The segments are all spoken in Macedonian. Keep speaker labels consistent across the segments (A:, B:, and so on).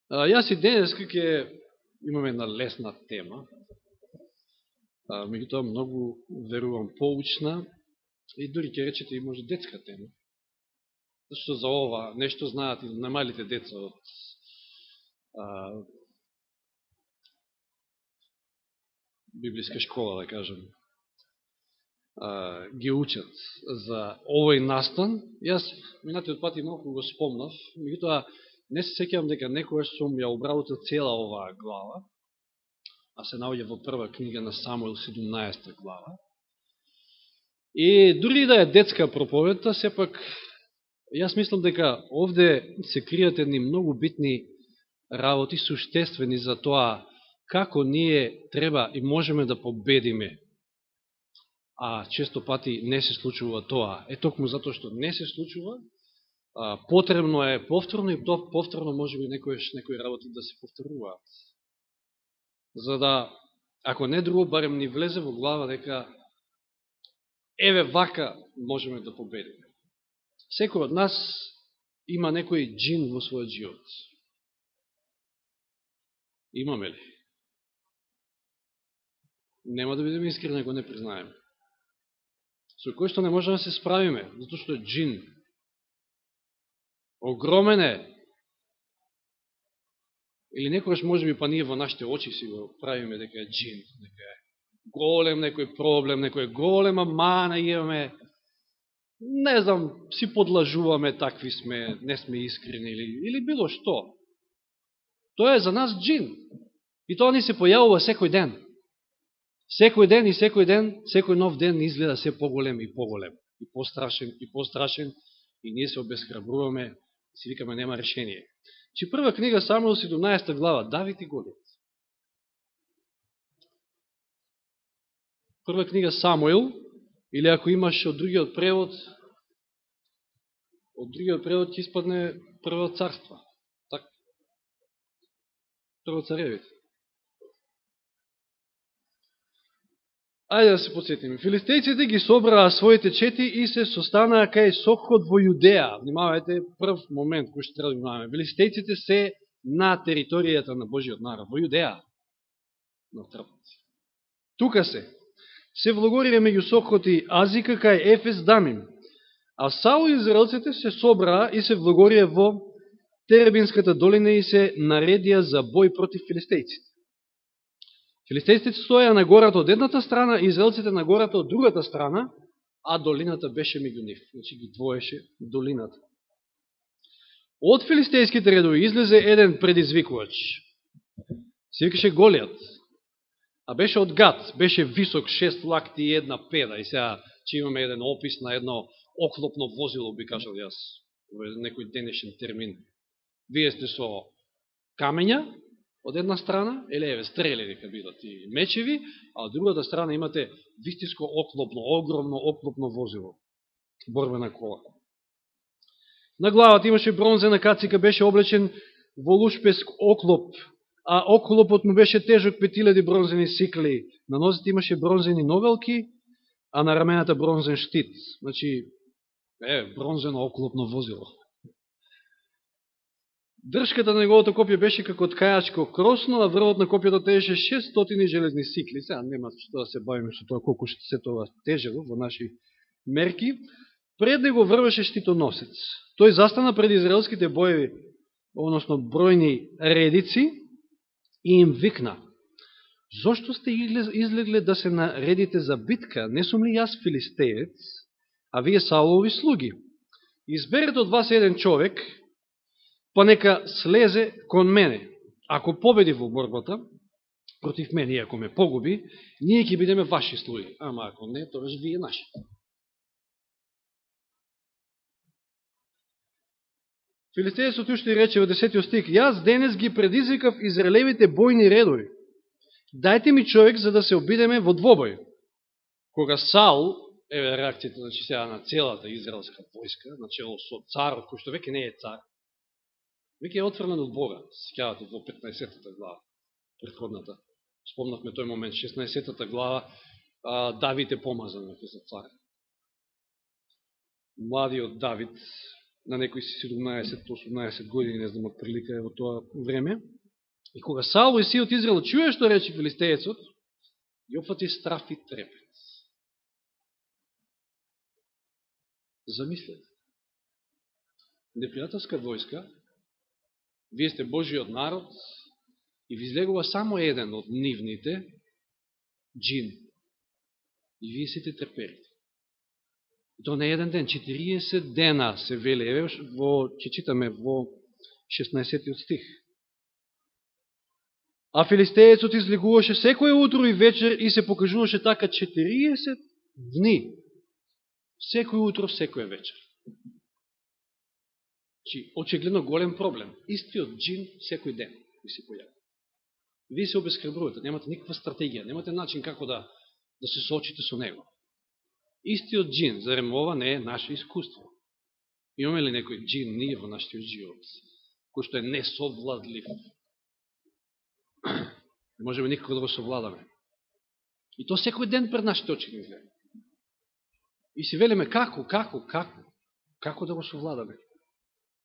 A: Јас и денес ќе имаме една лесна тема, меѓутоа многу, верувам, поучна и дури ќе речете и може детска тема. Зашто за ова нешто знаат и најмалите деца од библиска школа, да кажем, ги учат за овој настан. Јас минатиот пати малку го спомнав, меѓутоа не се сеќавам дека некојаш сум ја обработил цела оваа глава, а се наоѓа во прва книга на Самуил, 17 глава. И дури да е детска проповедта, сепак јас мислам дека овде се кријат едни многу битни работи, суштествени за тоа како ние треба и можеме да победиме. А често пати не се случува тоа. Токму затоа што не се случува, потребно е повторно и повторно може би некои работи да се повторуваат. За да, ако не друго, барем ни влезе во глава дека еве вака можеме да победиме. Секој од нас има некој джин во својот живот. Имаме ли? Нема да бидеме искрени ако не признаеме. Со кој што не можеме да се справиме, затоа што е джин. Огромен е. Или некојаш може би па ние во нашите очи си го правиме дека е джин, дека е голем некој проблем, некој голема мана имаме, не знам, си подлажуваме, такви сме, не сме искрени или било што. Тоа е за нас джин. И тоа ни се појавува секој ден. Секој ден и секој ден, секој нов ден изгледа се поголем и поголем, и пострашен, и ние се обесхрабруваме, и си викаме нема решение. Чи прва книга Самуил, 17 глава, Давид и Голијат. Прва книга Самуил, или ако имаш од другиот превод ќе испадне Прво царство. Так? Прво царевите. Ајде да се подсетиме. Филистејците ги собраа своите чети и се состанаа кај Сохот во Јудеја. Внимавајте, прв момент кој што треба да внимаваме. Филистејците се на територијата на Божиот народ, во Јудеја. На трпци. Тука се влогорија меѓу Сохот и Азика кај Ефес Дамим. А Саул и израелците се собраа и се влогорија во Теребинската долина и се наредија за бој против филистејците. Филистејците стоја на гората од едната страна и израелците на гората од другата страна, а долината беше меѓу нив. Значи ги двоеше долината. Од филистејските редови излезе еден предизвикувач. Се викаше Голијат. А беше од Гат, беше висок 6 лакти и 1 педа. И сега, че имаме еден опис на едно оклопно возило, би кажал јас, во некој денешен термин. Вие сте со камења, од една страна, еве стрели дека бидат и мечеви, а од другата страна имате вистинско оклопно, огромно оклопно возило, борбена кола. На главата имаше бронзена кацика, беше облечен во лушпеск оклоп, а оклопот му беше тежок 5000 бронзени сикли. На нозите имаше бронзени новелки, а на рамената бронзен штит. Значи, бронзено оклопно возило. Дршката на неговото копје беше како ткајачко кросно, а врвот на копјето тежеше 600 железни сикли. Сега нема што да се бавиме со тоа колку се тоа тежело во наши мерки. Пред него врвеше штитоносец. Тој застана пред израелските боеви, односно бројни редици, и им викна: зошто сте излегле да се наредите за битка? Не сум ли јас филистеец, а вие Саулови слуги? Изберете од вас еден човек, па нека слезе кон мене. Ако победи во борбата против мене и ако ме погуби, ние ќе бидеме ваши слуги. Ама ако не, тогаш вие наши. Филистеецот уште рече во 10 стих: јас денес ги предизвикав израелевите бојни редови. Дајте ми човек за да се обидеме во двобој. Кога Саул, еве реакцијата значи сега на целата израелска војска, начело со царот, кој што веќе не е цар, веќе е отфрлен од Бога. Сеќавате во 15-та глава, предходната. Спомнавме тој момент, 16-та глава, Давид е помазан за цар. Младиот Давид на некои 17-18 години, не знам од прилика е во тоа време. И кога Саул и сиот Израел чуе што рече филистеецот, ја опфати страф и трепет. Замислете. Непријателска војска, вие сте Божиот народ и ви излегува само еден од нивните, джин. И вие сите трперите. И то не еден ден, 40 дена се вели. Еве ќе читаме во 16 стих. А филистеецот излегуваше секој утро и вечер и се покажуваше така 40 дни. Секој утро, секој вечер. Чи очигледно голем проблем. Истиот джин секој ден ви се појави. Вие се обезхрабрувате, немате никаква стратегија, немате начин како да се соочите со него. Истиот джин, зарем ова не е наше искуство. Имаме ли некој джин ние во нашиот живот, кој што е несовладлив? Не можеме никако да го совладаме. И то секој ден пред нашите очи ни изгледа. И си велиме како да го совладаме.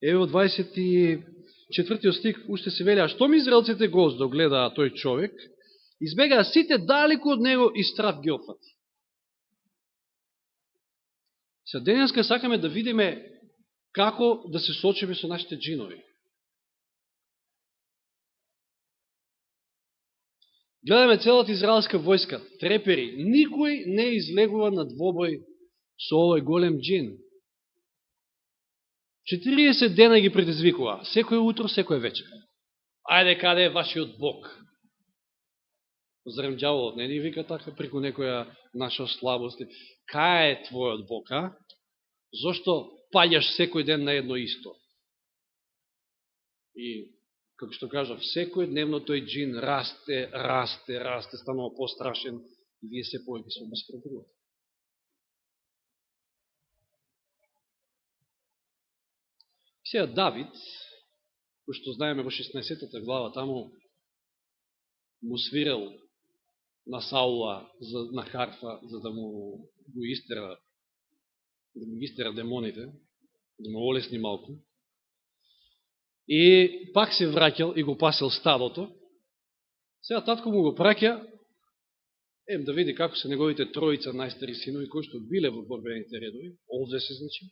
A: Еве во 24 стих уште се вели, а штом израелците го догледаа тој човек, избегаа сите далеку од него и страф ги опфати. Се денеска сакаме да видиме како да се соочиме со нашите джинови. Гледаме целата израелска војска, трепери, никој не излегува на двобој со овој голем джин. 40 дена ги предизвикува, секој утро, секој вечер. Ајде, каде е вашиот Бог? Зарем ѓаволот не ни вика така преку некоја наша слабост? Кај е твојот Бог, а? Зошто паѓаш секој ден на едно исто? И, како што кажав, секој дневно тој джин расте, станува пострашен и вие се повеќе се обезхрабрувате. Сега Давид, кој што знаеме во 16-та глава, таму му свирел на Саула на харфа, за да му го истера, демоните, да му олесни малку. И пак се враќал и го пасел стадото. Сега татко му го праќа, да види како се неговите троица најстари синови, кои што биле во борбените редови, овде се значи,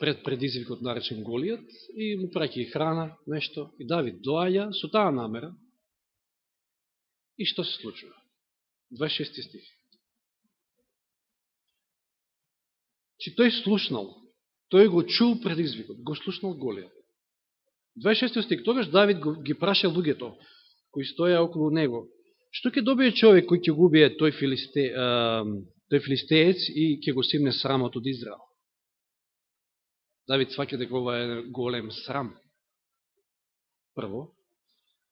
A: пред предизвикот наречен Голијат, и му праќа и храна, нешто, и Давид доаѓа со таа намера. И што се случува? 26 стих. Чи тој слушнал, тој го чул предизвикот, го слушнал Голијат. 26 стих, тогаш Давид ги праша луѓето, кои стоја околу него, што ќе добие човек кој ќе го убие тој филистеец и ќе го симне срамот од Израел? Давид сваќа дека ова е голем срам. Прво.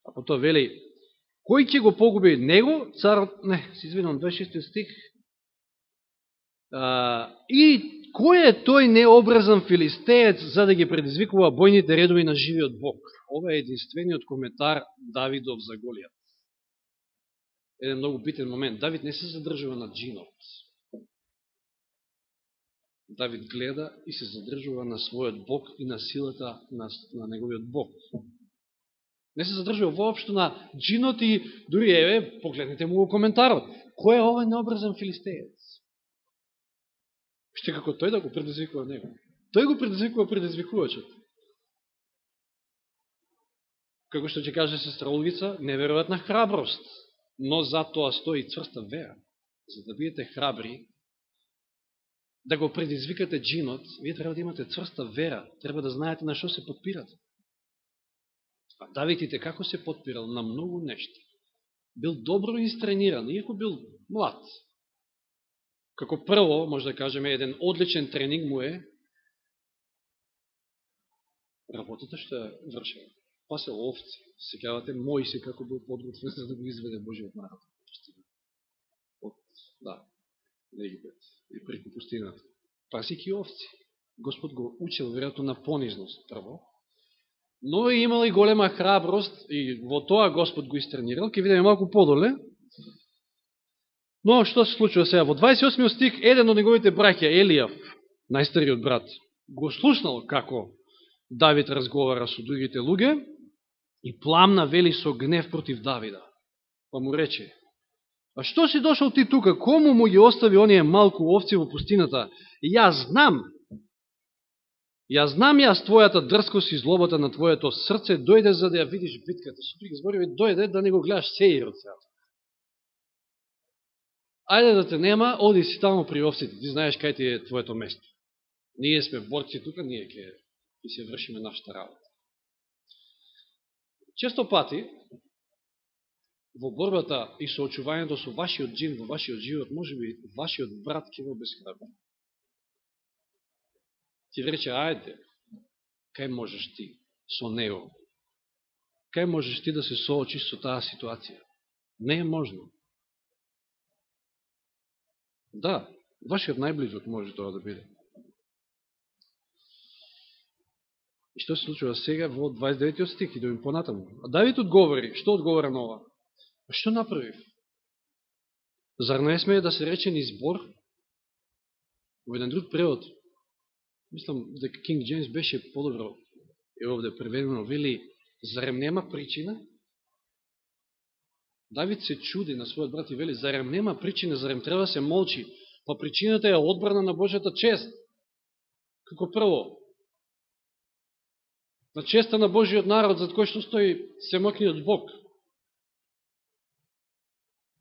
A: А потоа вели, кој ќе го погуби него? Царот, не, се извинам, 26 стих. И кој е тој необразан филистеец за да ги предизвикува бојните редови на живиот Бог? Ова е единствениот коментар Давидов за Голијат. Еден многу битен момент. Давид не се задржува на джинот. Давид гледа и се задржува на својот Бог и на силата на неговиот Бог. Не се задржува воопшто на джинот и дури еве, погледнете му го коментарот. Кој е овој необразан филистеец? Ште како тој да го предизвикува него. Тој го предизвикува предизвикувачот. Како што ќе каже сестра Олгица, неверојатна храброст, но затоа стои цврста вера. За да бидете храбри, да го предизвикате джинот, вие треба да имате цврста вера, треба да знаете на што се подпирате. А Давид како се подпирал на многу нешта. Бил добро инстрениран, иако бил млад. Како прво, може да кажеме, еден одличен тренинг му е работата што ја вршил. Пасел овци. Секавате Мојсе како бил подготвен за да го изведе Божиот народ. Да, Египет и преку пустината. Пасејќи овци. Господ го учил веројатно на понизност прво, но и имал и голема храброст и во тоа Господ го истренирал. Ке видиме малку подоле. Но што се случува сега? Во 28 стих, еден од неговите браќа, Елијав, најстариот брат, го слушнал како Давид разговара со другите луѓе и пламна, вели, со гнев против Давида. Па му рече: а што си дошол ти тука? Кому му ги остави оние малку овци во пустината? Јас знам јас твојата дрскост и злобата на твоето срце, дојде за да ја видиш битката. Со други зборови, дојде да не го гледаш сеирот сега. Ајде да те нема, оди си тамо при овците, ти знаеш кај ти е твоето место. Ние сме борци тука, ние ќе се вршиме нашата работа. Често пати, во борбата и соочувањето со вашиот джин, во вашиот живот, може би вашиот брат ќе го обесхрабри. Ти рече: ајде, кај можеш ти со него? Кај можеш ти да се соочиш со таа ситуација? Не е можно. Да, вашиот најблизок може тоа да биде. И што се случува сега во 29 стих, и да им понатаму. А Давид одговори, што одговора на ова? А што направив? Зар не смее да се рече ни збор? Во еден друг превод, мислам дека King James беше подобро, е овде преведено, вели: зарем нема причина? Давид се чуди на својот брат и вели: зарем нема причина, зарем треба се молчи? Па причината е одбрана на Божјата чест. Како прво, на честа на Божиот народ, зад кој што стои семокниот Бог.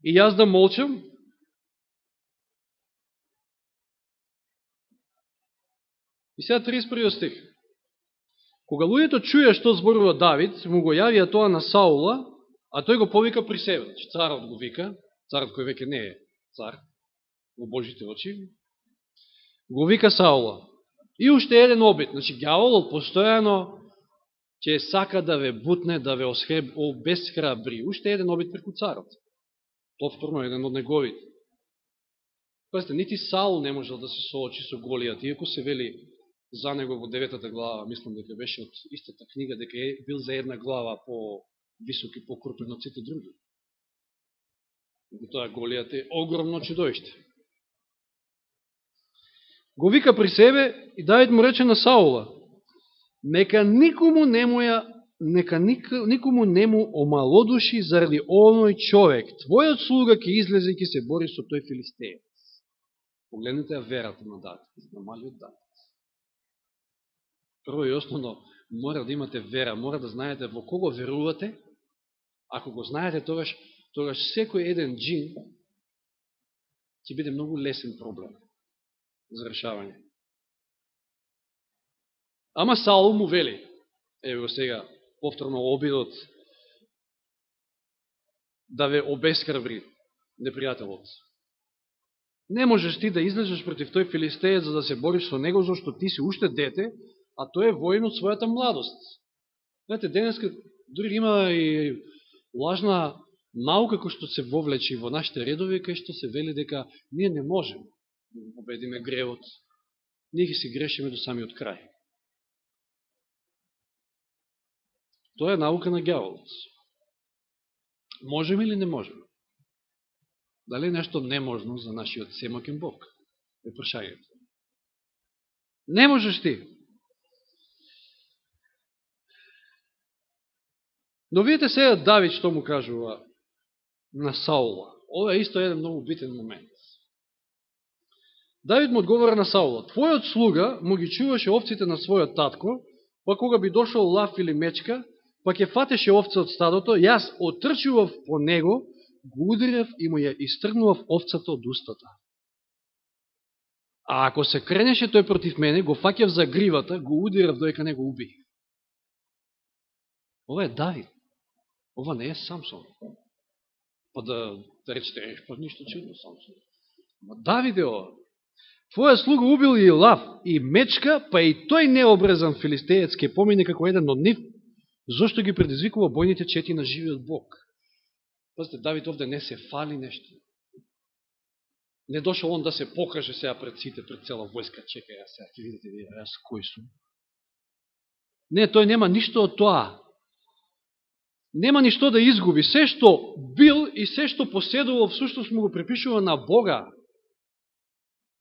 A: И јас да молчам? И сега 31 стих. Кога луѓето чуја што зборува Давид, му го јавија тоа на Саула, а тој го повика при себе. Значи, царот го вика, царот кој веќе не е цар во Божите очи, го вика Саула. И уште еден обид. Значи, ѓаволот постојано ќе сака да ве бутне, да ве обесхрабри. Уште еден обид преку царот. Повторно еден од неговите. Пазите, нити Саул не можел да се соочи со Голијат, иако се вели за него во 9 глава, мислам дека беше од истата книга, дека е бил за една глава по-висок и по-крупен од сите други. Тоа Голијат е огромно чудовиште. Го вика при себе и Давид му рече на Саула: нека никому не му омалодуши заради оној човек. Твојот слуга ќе излезе и ќе се бори со тој филистеец. Погледнете ја верата на Давид, на малиот Давид. Прво и основно, мора да имате вера, мора да знаете во кого верувате. Ако го знаете, тогаш секој еден джин ќе биде многу лесен проблем за решавање. Ама Саул му вели, ево го сега, повторно обидот да ве обесхрабри непријателот. Не можеш ти да излезеш против тој филистеец за да се бориш со него, зашто ти си уште дете, а тој е воин од својата младост. Знаете, денеска дури има и лажна наука кој што се вовлечи во нашите редови, кај што се вели дека ние не можеме да победиме гревот, ние ги си грешиме до самиот крај. Тоа е наука на ѓаволот. Можеме или не можеме? Дали е нешто неможно за нашиот семокен Бог? Е прашањето. Не можеш ти. Но видите сега Давид што му кажува на Саула. Ова е исто еден многу битен момент. Давид му одговора на Саула: твојот слуга му ги чуваше овците на својот татко, па кога би дошол лав или мечка, па ќе фатеше овца од стадото, јас отрчував по него, го ударев и му ја истргнував овцата од устата. А ако се кренеше тој против мене, го фаќав за гривата, го ударев доека не го уби. Ова е Давид. Ова не е Самсон. Па да речете, па ништо чудно Самсон. Ма Давид е ова. Твоја слуга убил и лав, и мечка, па и тој необрезан филистеец ке помине како еден од нив, зошто ги предизвикува бојните чети на живиот Бог. Пазите, Давид овде не се фали нешто. Не дошол он да се покаже сега пред сите, пред цела војска. Чекај, ја сега ќе видите, јас кој сум. Не, тој нема ништо од тоа. Нема ништо да изгуби. Се што бил и се што поседувал, всушност му го припишува на Бога.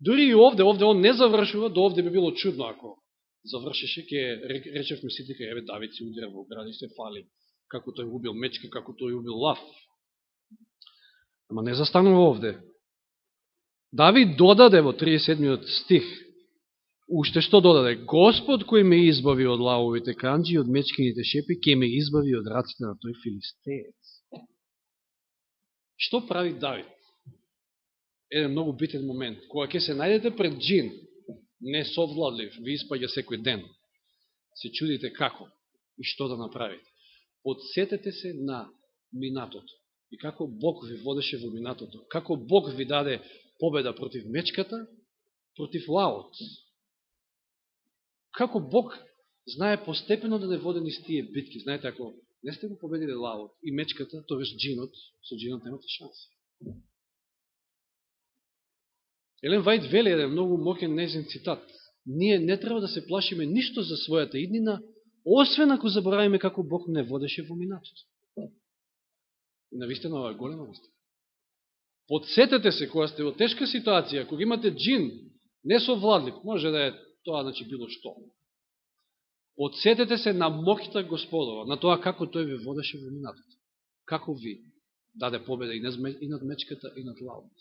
A: Дори и овде он не завршува, до овде би било чудно ако завршеше, ке речевме сите ке еве Давид си удира во гради, се фали, како тој убил мечка, како тој убил лав. Ама не застанува овде. Давид додаде во 37 стих, уште што додаде? Господ кој ме избави од лавовите канџи и од мечкините шепи, ке ме избави од раците на тој филистеец. Што прави Давид? Еден многу битен момент. Кога ќе се најдете пред джин, не совладлив, ви испаѓа секој ден, се чудите како и што да направите. Подсетете се на минатото и како Бог ви водеше во минатото. Како Бог ви даде победа против мечката, против лавот. Како Бог знае постепено да не води низ тие битки. Знаете, ако не сте го победили лавот и мечката, тогаш джинот, со джинот немате шанси. Елен Вајд вели еден многу мокен незин цитат. Ние не треба да се плашиме ништо за својата иднина, освен ако заборавиме како Бог не водеше во минатото. И навистина ова е голема вистина. Подсетете се кога сте во тешка ситуација, кога имате джин, несовладлив, може да е тоа, значи, било што. Подсетете се на моќта Господова, на тоа како тој ви водеше во минатото. Како ви даде победа и над мечката и над лавот.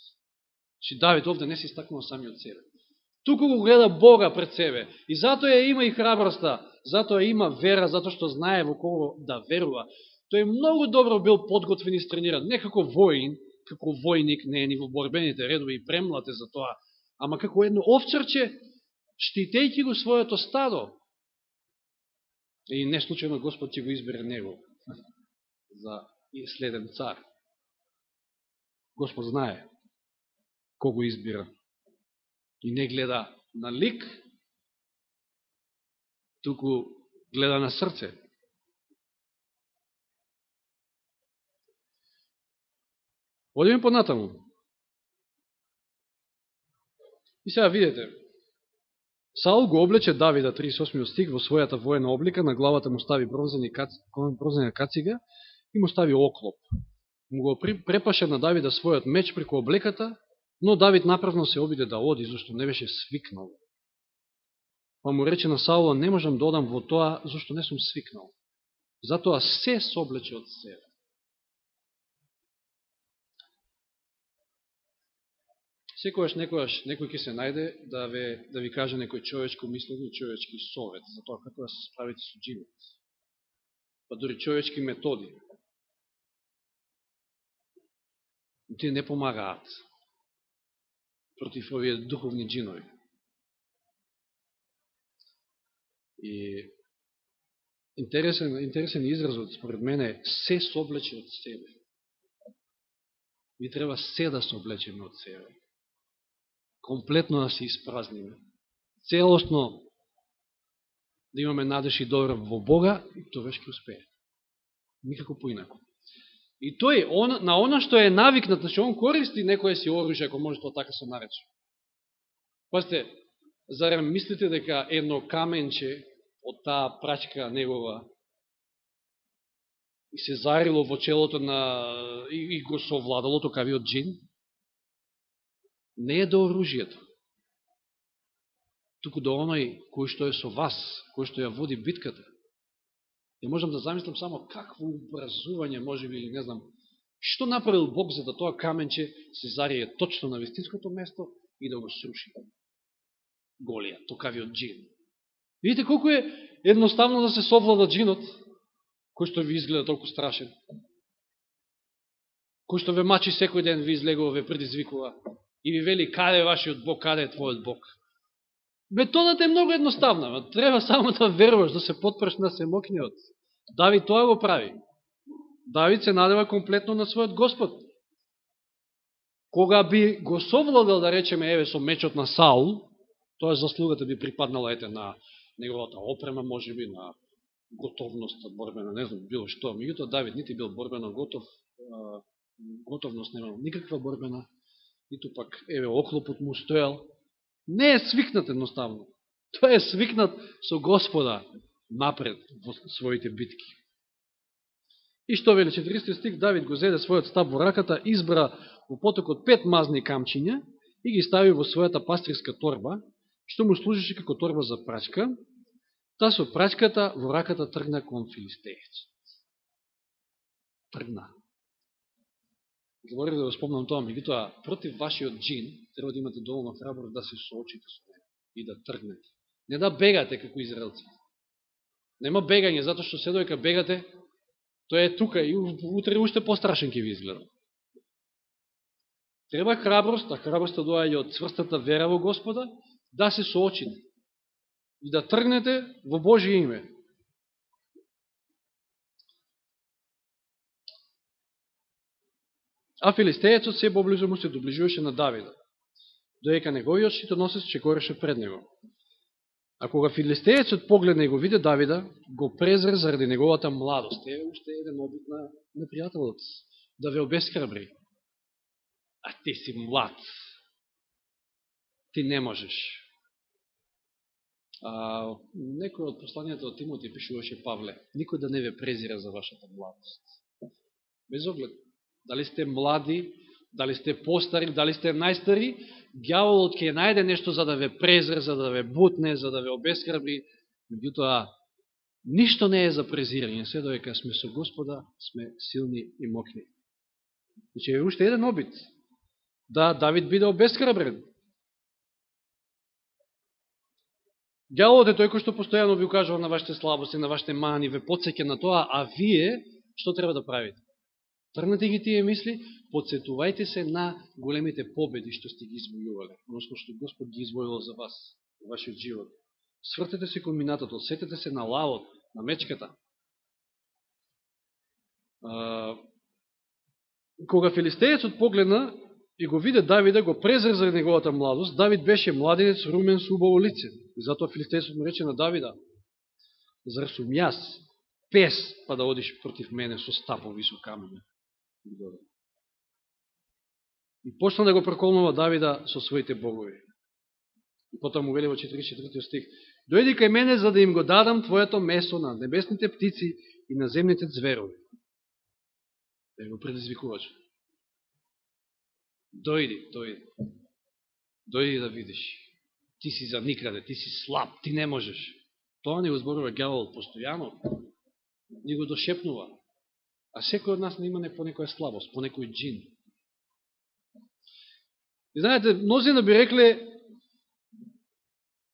A: Че Давид овде не се истакнува сами од себе. Туку го гледа Бога пред себе. И затоа има и храброста, затоа има вера, затоа што знае во кого да верува. Тој многу добро бил подготвен и трениран. Не како воин, како војник, не е ни во борбените редови и премлате за тоа, ама како едно овчарче, штитејќи го своето стадо. И не случайно Господ ќе го избере него за следен цар. Господ знае кого избира. И не гледа на лик, туку гледа на срце. Одиме понатаму. И сега видите, Саул го облече Давида, 38 стих, во својата воена облика, на главата му стави бронзена кацига и му стави оклоп. Му го препаше на Давида својот меч преку облеката, но Давид направно се обиде да оди, зашто не беше свикнал. Па му рече на Саула, не можам да одам во тоа, зашто не сум свикнал. Затоа се соблече од себе. Секојаш некој ќе се најде да ви каже некој човечко мислење, човечки совет за тоа како да се справите со джинот. Па дори човечки методи. Тие не помагаат против овие духовни джинови. И интересен изразот, според мене, се соблече од себе. И треба се да се облечеме од себе. Комплетно да се испразниме. Целосно да имаме надеж и доверба во Бога, и тоа ќе успее. Никако поинако. И тој, на она што е навикнат, значи он користи некоја си оружје, ако може тоа така се нарече. Пазите, зарем мислите дека едно каменче од таа прачка негова и се зарило во челото на и го совладало токавиот джин? Не е до оружјето, туку до оној кој што е со вас, кој што ја води битката. Не можам да замислам само какво образување, може би, или не знам, што направил Бог за да тоа каменче се зарие точно на вистинското место и да го сруши. Голија, токавиот джин. Видите колко е едноставно да се совлада джинот, кој што ви изгледа толку страшен. Кој што ве мачи секој ден, ви излегува, ве предизвикува и ви вели каде е вашиот Бог, каде е твојот Бог. Методата е многу едноставна, треба само да веруваш, да се потпреш на семокниот. Давид тоа го прави. Давид се надева комплетно на својот Господ. Кога би го совладал, да речеме, еве, со мечот на Саул, тоа заслугата би припаднала, ете, на неговата опрема, може би, на готовност борбена, не знам, било што. Меѓутоа, Давид нити бил борбено готов, готовност немал никаква борбена, ниту пак, еве, оклопот му стоял. Не е свикнат едноставно. Тоа е свикнат со Господа напред во своите битки. И што вели 40 стих, Давид го зеде својот стап во раката, избра во потокот 5 мазни камчиња и ги стави во својата пастирска торба, што му служеше како торба за прачка, Та со прачката во раката тргна кон филистеецот. Тргна. Заборев да го спомнам тоа, меѓутоа, против вашиот джин, треба да имате доволно храброст да се соочите со него и да тргнете. Не да бегате како израелци. Нема бегање, затоа што се доека бегате, тој е тука и утре уште пострашен ќе ви изгледа. Треба храброст, а храброста доаѓа од цврстата вера во Господа, да се соочите и да тргнете во Божие име. А филистеецот се поближу му се доближуваше на Давида, доека неговиот щитоносец чекореше пред него. А кога филистеецот погледна и го виде Давида, го презре заради неговата младост. Е уште еден обид на непријателот да ве обесхрабри. А ти си млад. Ти не можеш. Некој од посланијата од Тимоти пишуваше Павле, никој да не ве презира за вашата младост. Без оглед, дали сте млади, дали сте постари, дали сте најстари, ѓаволот ќе најде нешто за да ве презре, за да ве бутне, за да ве обесхрабри. Меѓутоа, ништо не е за презирање, се додека сме со Господа, сме силни и мокни. Значи е уште еден обид. Да, Давид биде обесхрабрен. Ѓаволот е тој кој што постојано ви укажува на вашите слабости, на вашите мани, ве подсеќа на тоа, а вие што треба да правите? Тргнете ги тие мисли, подсетувајте се на големите победи што сте ги извојувале, односно што Господ ги извојувал за вас, за вашиот живот. Свртете се кон минатото, сетете се на лавот, на мечката. Кога филистеецот погледна и го виде Давида, го презре за неговата младост, Давид беше младенец, румен, со убаво лице. И затоа филистеецот му рече на Давида: зар сум јас, пес, па да одиш против мене со стапови, со камења? И почна да го проколнува Давида со своите богови. И потоа му вели во 44 стих: дојди кај мене за да им го дадам твоето месо на небесните птици и на земните зверови. Да го предизвикуваш. Дојди да видиш. Ти си за никаде, ти си слаб, ти не можеш. Тоа не го зборува ѓавол постојано, ни го дошепнува. А секој од нас не има по некоја слабост, по некој джин. И знаете, мнозина би рекле,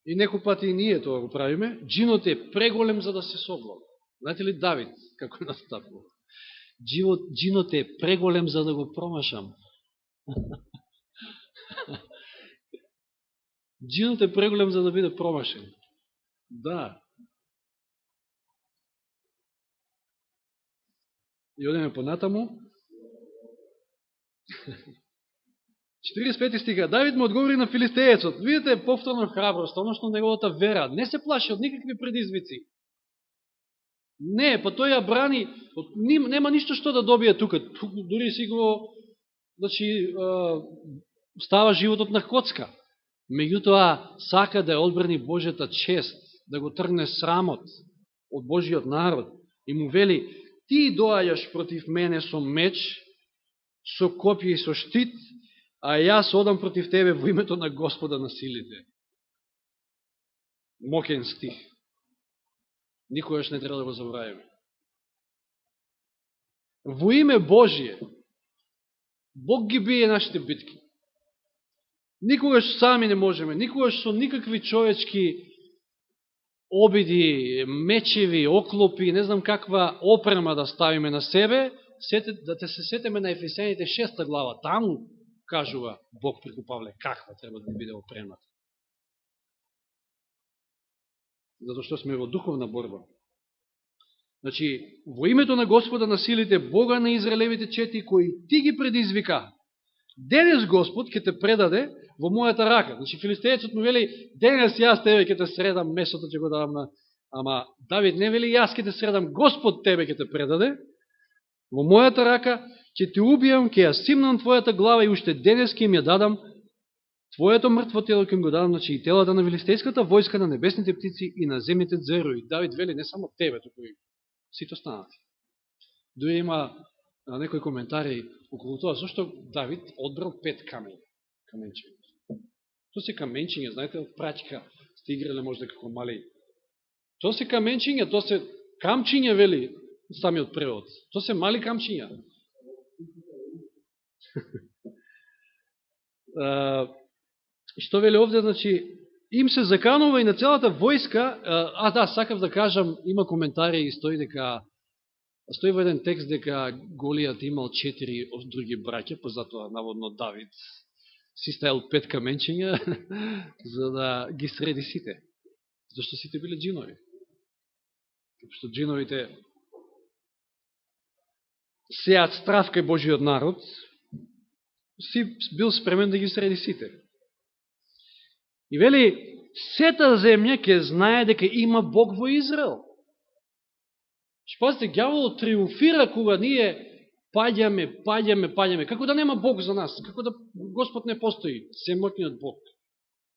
A: и некој пати и ние тоа го правиме, джинот е преголем за да се соглава. Знаете ли Давид како настапува? Джинот е преголем за да го промашам. Джинот е преголем за да биде промашен. Да. И одеме понатаму. 45 стиха. Давид му одговори на филистеецот. Видите повторно храброст, односно неговата вера. Не се плаши од никакви предизвици. Не, па тој ја брани. Нема ништо што да добие тука. Дури си го, значи, става животот на коцка. Меѓутоа, сака да ја одбрани Божјата чест, да го тргне срамот од Божиот народ. И му вели: ти доаѓаш против мене со меч, со копје и со штит, а јас одам против тебе во името на Господа на силите. Мокен стих. Никогаш не треба да го забравиме. Во име Божие, Бог ги бие нашите битки. Никогаш сами не можеме, никогаш со никакви човечки обиди, мечеви, оклопи, не знам каква опрема да ставиме на себе, да те се сетеме на Ефесијаните 6 глава. Таму кажува Бог преку Павле каква треба да биде опремата. Зато што сме во духовна борба. Значи, во името на Господа на силите, Бога на Израелевите чети, кои ти ги предизвика, денес Господ ќе те предаде во мојата рака. Значи, филистеецот му вели: денес јас тебе ќе те средам, месото ќе го дадам на... Ама Давид не вели: јас ќе те средам, Господ тебе ќе те предаде во мојата рака, ќе те убијам, ќе ја симнам твојата глава и уште денес ќе им ја дадам твоето мртво тело, ќе им го дадам, значи и телата на филистејската војска, на небесните птици и на земните зверови. Давид вели: не само тебе, туку и сите останати. Дури има некои коментари околу тоа, зашто Давид одбрал 5 каменчиња. Тоа се каменчиња, знаете, од прачка сте играле можда како мали Тоа се каменчиња, тоа се камчиња, вели самиот превод. Тоа се мали камчиња. Што вели овде, значи, им се заканува и на целата војска, сакав да кажам, има коментари и стои во еден текст дека Голијат имал 4 други браќа, па затоа наводно Давид си ставил 5 каменчиња за да ги среди сите. Зашто сите биле джинови. Што джиновите сеат страв кај Божиот народ, си бил спремен да ги среди сите. И вели, сета земја ќе знае дека има Бог во Израел. Пазите, ѓаволот триумфира кога ние паѓаме. Како да нема Бог за нас? Како да Господ не постои? Семоќниот Бог.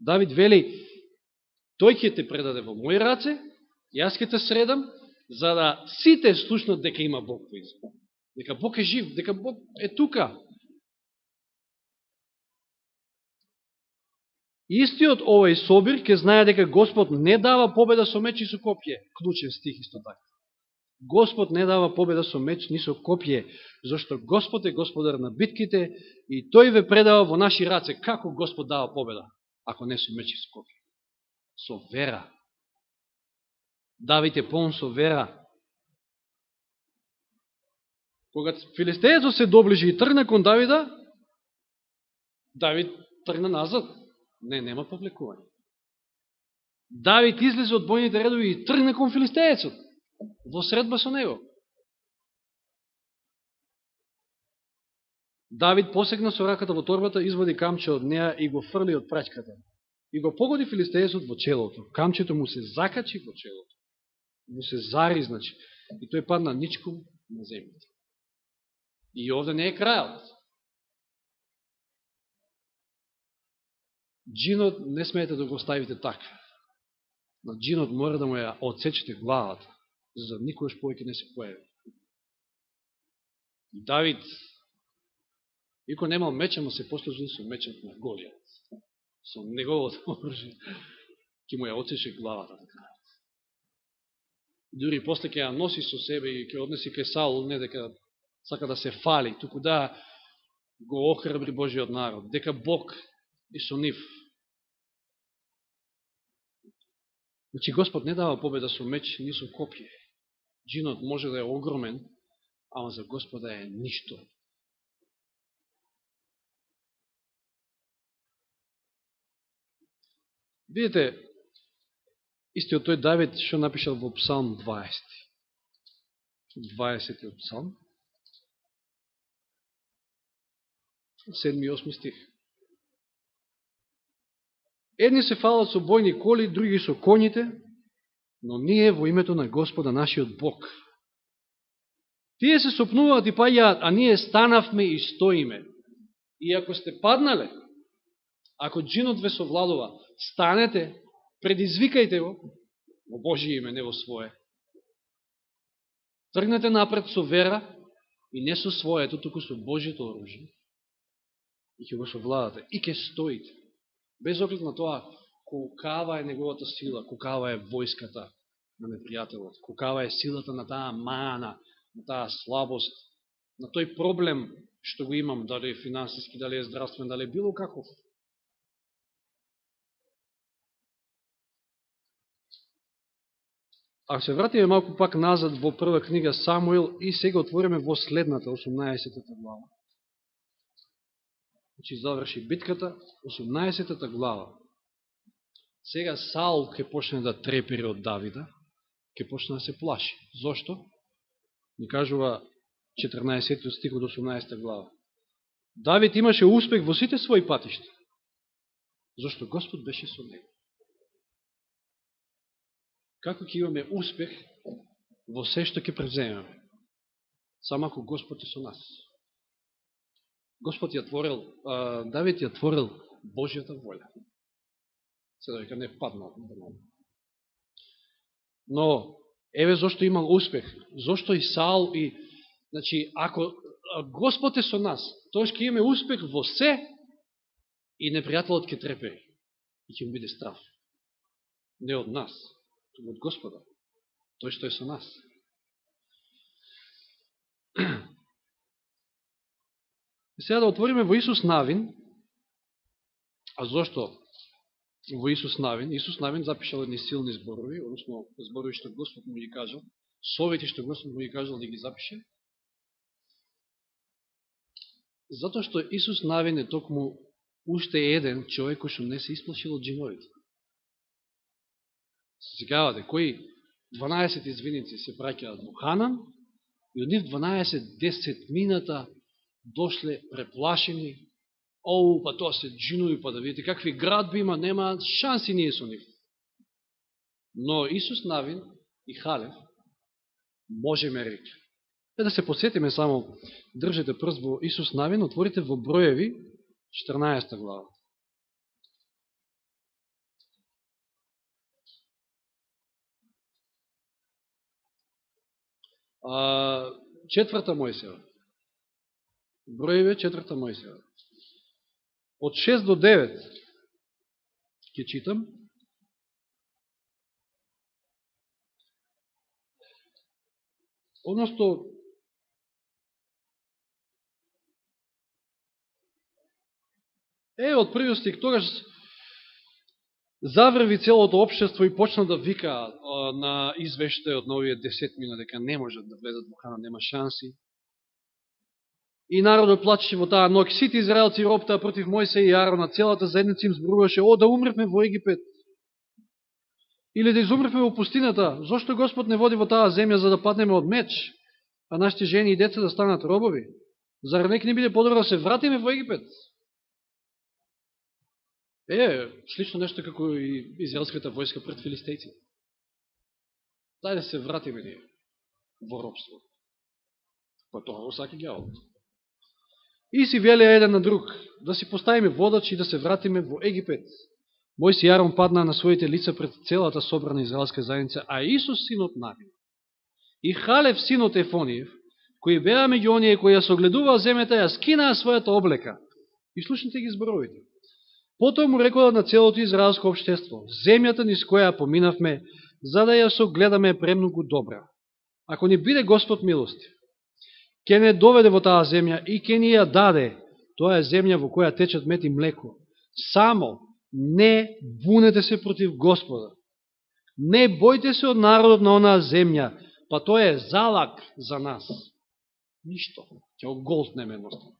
A: Давид вели, тој ќе те предаде во мои раце, јас ќе те средам, за да сите слушнат дека има Бог во Израел. Дека Бог е жив, дека Бог е тука. Истиот овој собир ќе знае дека Господ не дава победа со меч и со копје. Клучен стих исто така. Господ не дава победа со меч ни со копје, зашто Господ е господар на битките и тој ве предава во наши раце. Како Господ дава победа, ако не со меч и со копје? Со вера. Давид е полн со вера. Кога филистеецот се доближи и тргна кон Давида, Давид тргна назад. Нема повлекување. Давид излезе од бојните редови и тргна кон филистеецот во средба со него. Давид посегна со раката во торбата, извади камче од неа и го фрли од прачката. И го погоди филистеецот во челото. Камчето му се закачи во челото. Му се зари, значи. И тој падна ничком на земјата. И овде не е крајот. Джинот не смеете да го оставите така. На джинот мора да му ја отсечете главата, за да никојаш повеќе не се појави. Давид, ико немал меча, му се послужил со мечот на Голијат. Со неговото оружје ќе му ја отсече главата. Дури после ќе ја носи со себе и ќе однеси кај Саул, не дека сака да се фали, туку да го охрабри Божиот народ, дека Бог и со нив. Значи, Господ не дава победа со меч, ни со копје. Джинот може да е огромен, ама за Господа е ништо. Видите, истиот тој Давид што напишал во Псалм 20. 20 Псалм. 7 и 8 стих. Едни се фалат со бојни коли, други со коњите, но ние во името на Господа нашиот Бог. Тие се сопнуваат и паѓаат, а ние станавме и стоиме. И ако сте паднале, ако джинот ве совладува, станете, предизвикајте го, во Божие име, не во свое. Тргнете напред со вера и не со своето, туку со Божието оружје. И ќе го совладате, и ќе стоите. Без оглед на тоа, колкава е неговата сила, колкава е војската на непријателот, колкава е силата на таа мана, на таа слабост, на тој проблем што го имам, дали е финансиски, дали е здравствен, дали е било каков. Ако се вратиме малку пак назад во прва книга Самуил и сега отвориме во следната, 18 глава. Значи заврши битката, 18 глава. Сега Саул ќе почне да трепери од Давида, ќе почне да се плаши. Зошто? Ни кажува 14 стих од 18 глава. Давид имаше успех во сите своји патишта. Зошто Господ беше со него. Како ќе имаме успех во се што ќе превземеме? Само ако Господ е со нас. Давид ја творил Божјата воља. Седа века не паднал. Но, еве зашто имал успех. Зошто и Саул и... Значи, ако Господ е со нас, тој ќе имаме успех во се и непријателот ќе трепери. И ќе му биде страв. Не од нас, туку од Господа. тој што е со нас. Сега да отвориме во Исус Навин. А зошто во Исус Навин? Исус Навин запишал едни силни зборови, односно зборови што Господ му ги кажал, совети што Господ му ги кажал да ги запише. Затоа што Исус Навин е токму уште еден човек кој што не се исплашил од джиновите. Се кажавате, кои 12 извиници се праќаат во Ханан и од нив 12 10 дошле преплашени. Па тоа се джинови, па да видите какви градби има, нема шанси ние со нив. Но Исус Навин и Халев можеме реки. Да се подсетиме само, држете прст во Исус Навин, отворите во Броеви, 14 глава. Четврта Мојсева. Броеве, 4 Мојсева. Од 6 до 9 ќе читам. Односто, од првиот стих, тогаш заврви целото општество и почна да вика на извештајот на овие 10 дека не можат да влезат во Ханан, нема шанси. И народот плачеше во таа ноќ. Сите израелци роптаа против Мојсија и Арона, целата заедница им зборуваше: да умревме во Египет. Или да изумревме во пустината. Зошто Господ не води во таа земја за да паднеме од меч, а нашите жени и деца да станат робови? Зар нека не биде подобро да се вратиме во Египет? Слично нешто како и израелската војска пред филистејците. Дај да се вратиме ние во робство. Па тоа го саки ѓаволот. И си велеа еден на друг, да си поставиме водач и да се вратиме во Египет. Мојсија и Арон паднаа на своите лица пред целата собрана израелска заедница, а Исус, синот Навин, и Халев, синот Ефониев, кои беа меѓу оние кои ја согледуваа земјата, ја скинаа својата облека. И слушнете ги зборовите. Потоа му рекоа на целото израелско општество: земјата низ која поминавме, за да ја согледаме премногу добра. Ако ни биде Господ милостив, ќе не доведе во таа земја и ќе ни ја даде. Тоа е земја во која течат мед и млеко. Само не бунете се против Господа. Не бојте се од народот на онаа земја, па тоа е залак за нас. Ништо. Ќе го голтнеме едноставно.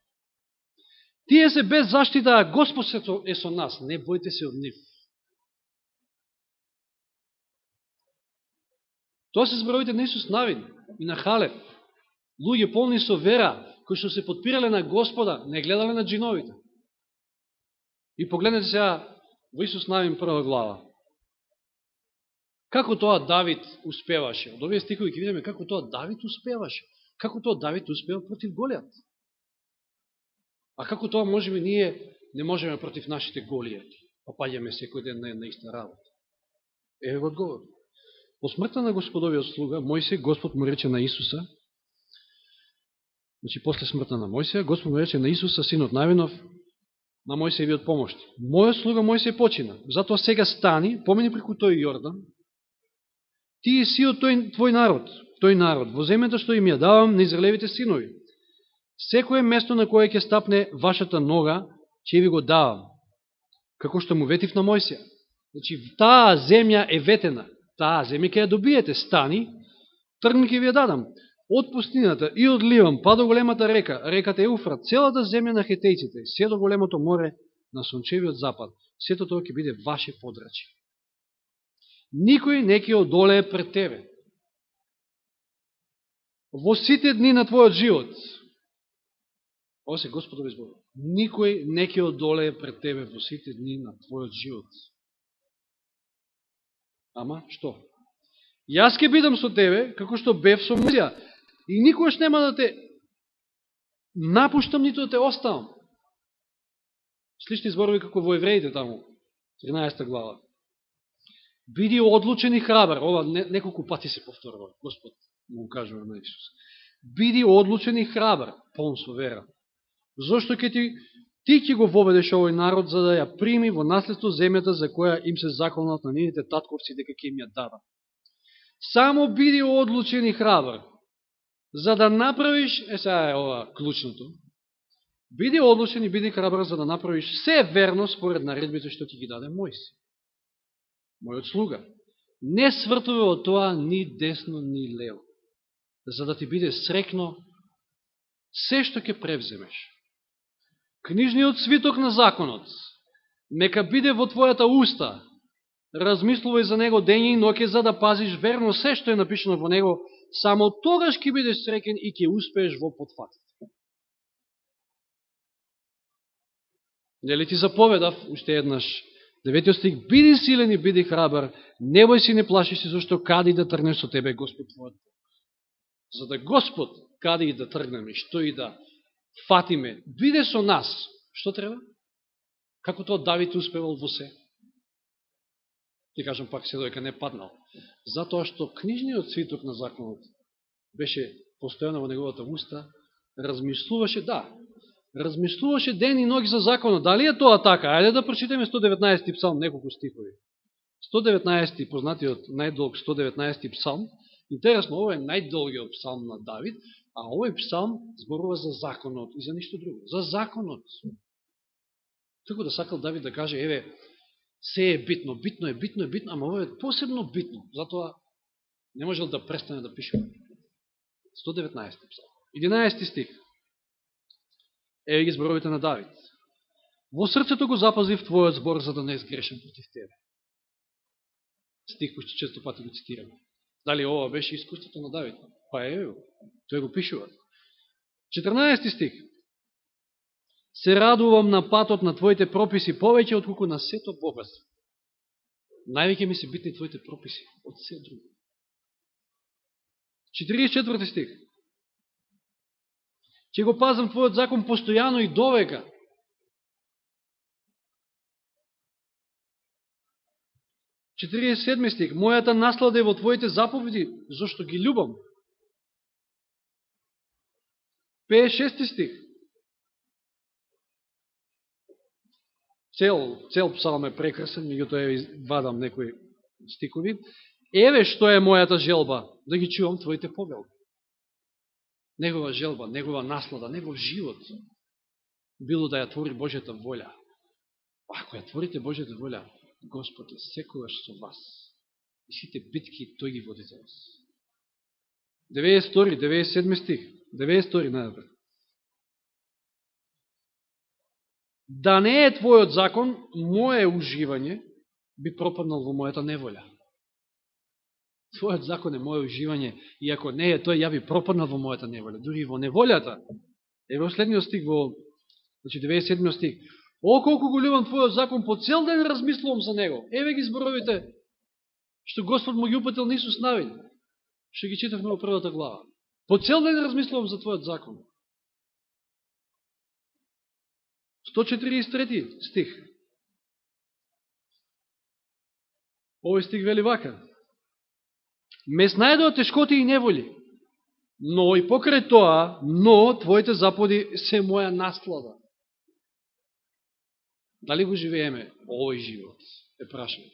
A: Тие се без заштита, а Господ е со нас. Не бојте се од нив. Тоа се зборовите на Исус Навин и на Халев. Луѓе полни со вера, кои што се подпирале на Господа, не гледале на джиновите. И погледнете сега во Исус Навин 1 глава. Како тоа Давид успеваше? Од овие стихови ќе видиме како тоа Давид успеваше. Како тоа Давид успева против Голијат. А како тоа можеме ние не можеме против нашите Голијати? Паѓаме секој ден на иста работа. Еве го одговор. По смртта на Господовиот слуга, Мојсија, Господ му рече на Исуса, значи после смртта на Мојсија, Господ му рече на Исуса, синот Навинов, на Мојсијевиот помошти: мојот слуга Мојсија почина, затоа сега стани, помини преку тој Јордан, ти и сиот тој народ, во земјата што им ја давам на израелевите синови. Секое место на кое ќе стапне вашата нога, ќе ви го давам, како што му ветив на Мојсија. Значи, таа земја е ветена, таа земја ќе ја добиете, стани, тргни ќе ви ја дадам. Од пустината и од Ливан, па до големата река, реката Еуфрат, целата земја на хетејците, се до големото море на сончевиот запад, сето тоа ќе биде ваше подрачје. Никој не ќе одолее пред тебе. Во сите дни на твојот живот, ова се Господови зборови, никој не ќе одолее пред тебе во сите дни на твојот живот. Ама, што? Јас ќе бидам со тебе, како што бев со Мојсија, и никош нема да те напуштам, нито да те оставам. Слични зборови како во Евреите таму, 13 глава. Биди одлучен и храбар. Ова неколку пати се повторува. Господ му кажува на Исус. Биди одлучен и храбар, полн со вера. Зошто ти ќе го воведеш овој народ, за да ја прими во наследство земјата за која им се заколнат на нивните татковци дека ќе им ја дадат. Само биди одлучен и храбар, за да направиш, сега е ова клучното, биди одлучен и биди храбар, за да направиш се верно според наредбите што ти ги даде Мојси, мојот слуга. Не свртуве од тоа ни десно, ни лево, за да ти биде срекно се што ќе превземеш. Книжниот свиток на законот нека биде во твојата уста, размислувај за него дење и ноќе, за да пазиш верно се што е напишано во него, само тогаш ќе бидеш среќен и ќе успееш во потфатите. Нели ти заповедав, уште еднаш, 9 стих, биди силен и биди храбар, не бој си, не плаши се, зашто каде и да тргнеш со тебе Господ твојот Бог. За да Господ, каде и да тргнеме, што и да фатиме, биде со нас. Што треба? Како тоа Давид успевал во се? Ти кажам пак се доека не паднал. Затоа што книжниот свиток на законот беше постојано во неговата уста, размислуваше, размислуваше ден и ноќ за законот. Дали е тоа така? Ајде да прочитаме 119 псалм, неколку стихови. 119, познатиот најдолг 119 псалм. Интересно, ова е најдолгиот псалм на Давид, а овој псалм зборува за законот и за ништо друго. За законот. Како да сакал Давид да каже, еве, се е битно, ама ова е посебно битно. Затоа не можел да престане да пише. 119 псалм. 11 стих. Еве ги зборовите на Давид. Во срцето го запазив твојот збор, за да не сгрешам против тебе. Стих кој што често пати го цитираме. Дали ова беше искуството на Давид? Па еве, тој го пишува. 14 стих. Се радувам на патот на твоите прописи повеќе отколку на сето богатство. Највеќе ми се битни твоите прописи од се друго. 44 стих. Ќе го пазам твојот закон постојано и довека. Четириесет стих. Мојата наслада е во твоите заповеди, зашто ги љубам. 56 стих. Цел псалм е прекрасен, меѓутоа ја вадам некои стикови. Еве што е мојата желба, да ги чувам твоите повелби. Негова желба, негова наслада, негов живот, било да ја твори Божјата волја. Ако ја творите Божјата волја, Господ е секогаш со вас. И сите битки тој ги води за вас. 92, 97 стих. 92 најдобре. Да не е твојот закон, моје уживање би пропаднал во мојата неволја. Твојот закон е моје уживање, и ако не е тој, ја би пропаднал во мојата неволја. Дури во неволјата. Ево следниот стих во 97 стих. О, колку го љубам твојот закон, по цел ден размислувам за него. Еве ги зборовите што Господ му ги упатил на Исус Навин, што ги читавме во првата глава. По цел ден размислувам за твојот закон. 143 стих. Овој стих вели вака. Ме снајдоа тешкоти и неволи, но и покрај тоа, твоите заповеди се моја наслада. Дали го живееме овој живот? Е прашање.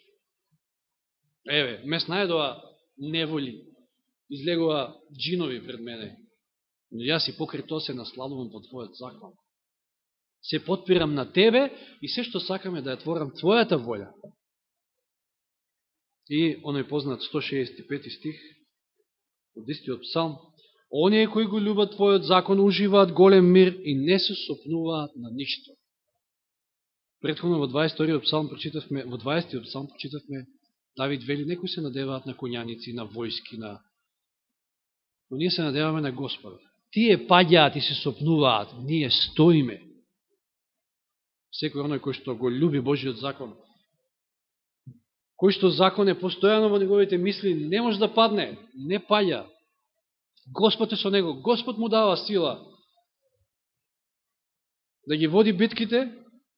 A: Еве, ме снајдоа неволи, излегува джинови пред мене, но јас и покрај тоа се насладувам по твојот закон. Се потпирам на тебе и се што сакаме да ја творам твојата волја. И оној познат 165 стих од 10 псалм. Оние кои го љубат твојот закон уживаат голем мир и не се сопнуваат на ништо. Претходно во 22 псалм прочитавме, во 20 псалм прочитавме, Давид вели, некои се надеваат на коњаници, на војски, но ние се надеваме на Господа. Тие паѓаат и се сопнуваат, ние стоиме. Секој оној кој што го љуби Божиот закон, кој што закон е постојано во неговите мисли, не може да падне, не паѓа. Господ е со него, Господ му дава сила да ги води битките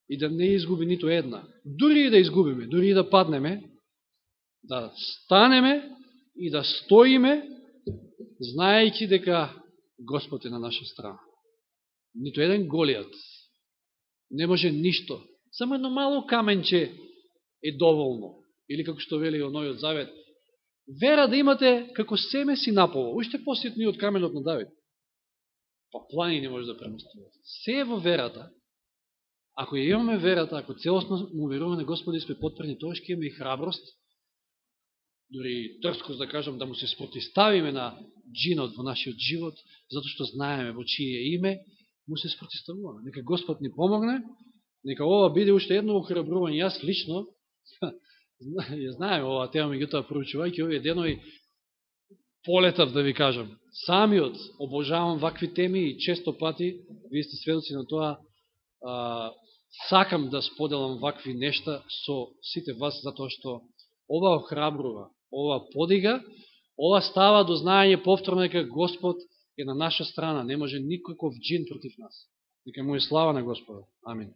A: и да не изгуби ниту една. Дури и да изгубиме, дури и да паднеме, да станеме и да стоиме, знаејќи дека Господ е на наша страна. Ниту еден Голијат не може ништо. Само едно мало каменче е доволно. Или како што вели во Новиот Завет, Вера да имате како семе си наполо, уште поситни од каменот на Давид. Па плани не може да преместуват. Се е во верата. Ако ја имаме верата, ако целосно му веруваме на Господи, сме потпрени, тоа ќе имаме и храброст, дори дрскост да кажам, да му се спротиставиме на джинот во нашиот живот, затоа што знаеме во чие име, му се спротиставуваме. Нека Господ ни помогне, нека ова биде уште едно охрабрување. Јас лично, ја знаем оваа тема, меѓутоа проучувајќи овие денови, полетав да ви кажам. Самиот обожавам вакви теми и често пати, вие сте сведоци на тоа, сакам да споделам вакви нешта со сите вас, затоа што ова охрабрува, ова подига, ова става до знаење повторно дека Господ е на наша страна, не може никаков джин против нас. Нека му е слава на Господа. Амин.